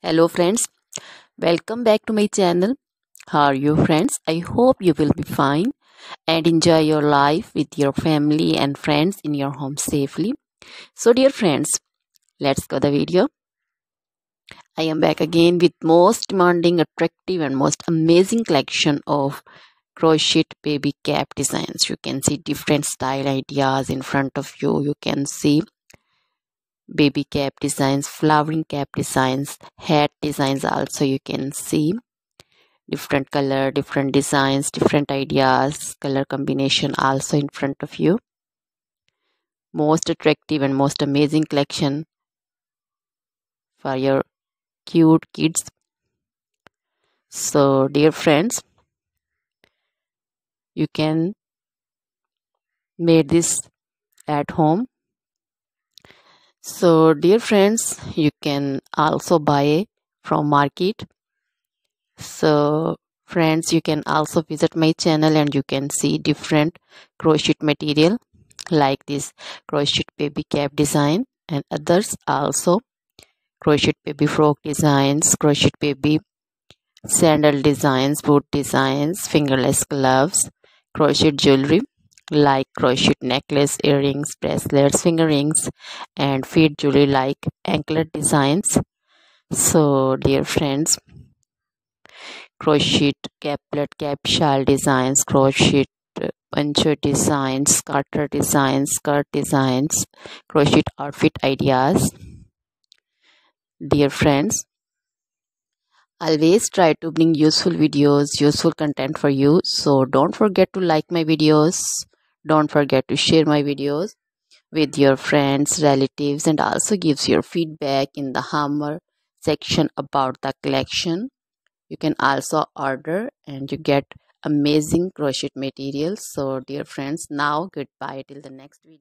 Hello friends, welcome back to my channel. How are you friends? I hope you will be fine and enjoy your life with your family and friends in your home safely. So dear friends, let's go the video. I am back again with most demanding, attractive and most amazing collection of crochet baby cap designs. You can see different style ideas in front of you. You can see baby cap designs, flowering cap designs, hat designs also you can see. Different color, different designs, different ideas, color combination also in front of you. Most attractive and most amazing collection for your cute kids. So dear friends, you can make this at home. So dear friends, you can also buy from market. So friends, you can also visit my channel and you can see different crochet material like this crochet baby cap design and others also crochet baby frock designs, crochet baby sandal designs, boot designs, fingerless gloves, crochet jewelry like crochet necklace, earrings, bracelets, finger rings and feet jewelry like anklet designs. So dear friends, crochet caplet, cap shawl designs, crochet poncho designs, garter designs, skirt designs, crochet outfit ideas. Dear friends, always try to bring useful videos, useful content for you. So don't forget to like my videos. Don't forget to share my videos with your friends, relatives, and also gives your feedback in the hammer section about the collection. You can also order and you get amazing crochet materials. So dear friends, now goodbye till the next video.